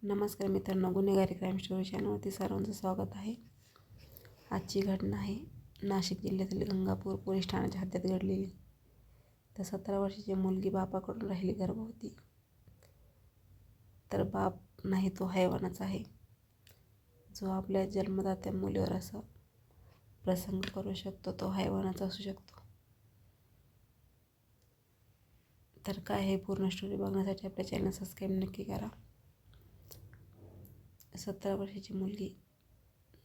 नमस्कार मित्रांनो, गुन्हेगारी क्राईम स्टोरी चॅनलवरती सर्वांचं स्वागत आहे. आजची घटना आहे नाशिक जिल्ह्यातील गंगापूर पोलीस ठाण्याच्या हद्दीत घडलेली. तर 17 वर्षाची मुलगी बापाकडून राहिली गर्भवती. तर बाप नाही तो हैवानच आहे, जो आपल्या जन्मदात्या मुलीवर असा प्रसंग करू शकतो. तो हैवानच असू शकतो. तर काय हे पूर्ण स्टोरी बघण्यासाठी आपल्या चॅनल सबस्क्राईब नक्की करा. 17 वर्षाची मुलगी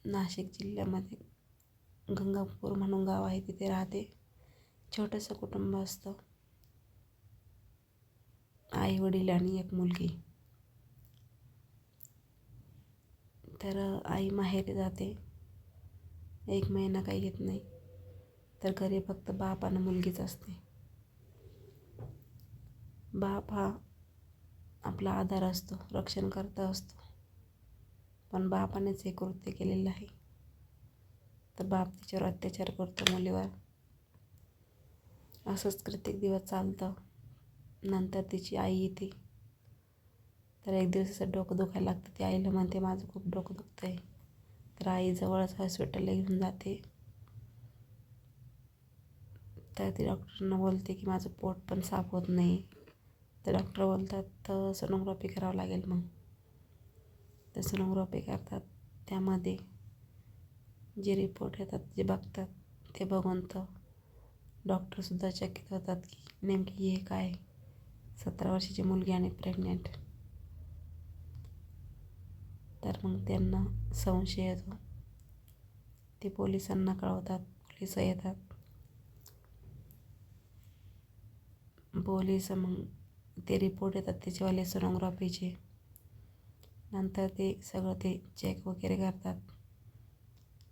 नाशिक जिल्ह्यामध्ये गंगापूर म्हणून गाव आहे, तिथे राहते. छोटंसं कुटुंब असतं, आई वडील आणि एक मुलगी. तर आई माहेरी जाते, 1 महिना काही येत नाही. तर घरी फक्त बाप आणि मुलगीच असते. बाप हा आपला आधार असतो, रक्षणकर्ता असतो, पण बापानेच हे कृत्य केलेलं आहे. तर बाप तिच्यावर अत्याचार करतो, मुलीवर. असंच कित्येक दिवस चालतं. नंतर तिची आई येते. तर एक दिवस असं डोकं दुखायला लागतं. ती आईला म्हणते, माझं खूप डोकं दुखतं आहे. तर आई जवळच हॉस्पिटलला घेऊन जाते. तर ती डॉक्टरांना बोलते की माझं पोट पण साफ होत नाही. तर डॉक्टर बोलतात तर सोनोग्राफी करावं लागेल. मग तर सोनोग्राफी करतात. त्यामध्ये जे रिपोर्ट येतात, जे बघतात, ते बघून तर डॉक्टरसुद्धा चकित होतात की नेमकी हे काय, 17 वर्षाची मुलगी आणि प्रेग्नेंट. तर मग त्यांना संशय येतो. ते पोलिसांना कळवतात. पोलिस येतात. पोलीस मग ते रिपोर्ट येतात त्याच्यावाले सोनोग्राफीचे. नंतर ते सगळं ते चेक वगैरे करतात.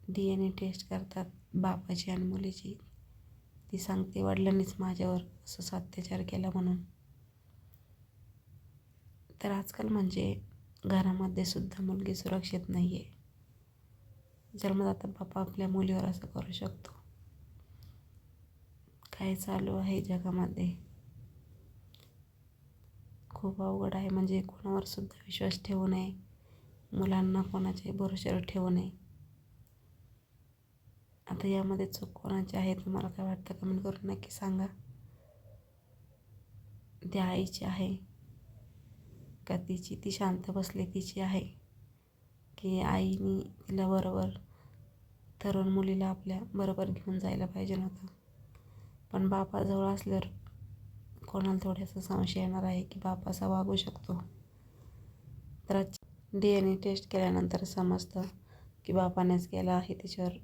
DNA टेस्ट करतात बापाची आणि मुलीची. ती सांगते वडिलांनीच माझ्यावर असं अत्याचार केला म्हणून. तर आजकाल म्हणजे घरामध्ये सुद्धा मुलगी सुरक्षित नाही आहे. जन्मदाता बापा आपल्या मुलीवर असं करू शकतो. काय चालू आहे जगामध्ये खूप अवघड आहे. म्हणजे कोणावर सुद्धा विश्वास ठेवू नये. मुलांना कोणाच्याही भरोश्यावर ठेवू नये. आता यामध्ये चूक कोणाची आहे, तुम्हाला काय वाटतं कमेंट करून नक्की सांगा. त्या आईची आहे का तिची? ती शांत बसली तिची आहे की आईने तिला बरोबर तरुण मुलीला आपल्या बरोबर घेऊन जायला पाहिजे नव्हतं. पण बापाजवळ असल्यावर कोणाला थोडासा संशय येणार आहे की बाप असा वागू शकतो. तर DNA टेस्ट केल्यानंतर समजतं की बापानेच केला आहे तिच्यावर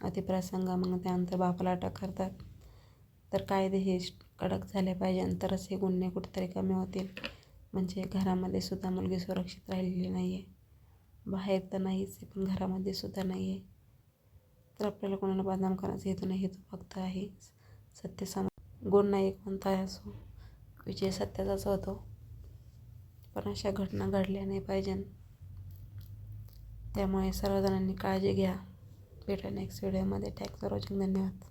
अतिप्रसंग. मग त्यानंतर बापाला अटक करतात. तर कायदे हे कडक झाले पाहिजे, तरच हे गुन्हे कुठेतरी कमी होतील. म्हणजे घरामध्ये सुद्धा मुलगी सुरक्षित राहिलेली नाही आहे. बाहेर तर नाहीच आहे, पण घरामध्ये सुद्धा नाही आहे. तर आपल्याला कोणाला बदनाम करण्याचा हेतू नाही. हेतू फक्त आहे सत्य गुन्हा कोणताही असो, विजय सत्याचाच होतो. पण अशा घटना घडल्या नाही पाहिजे. त्यामुळे सर्वजणांनी काळजी घ्या. भेटूया नेक्स्ट व्हिडिओमध्ये. Thanks for watching. धन्यवाद.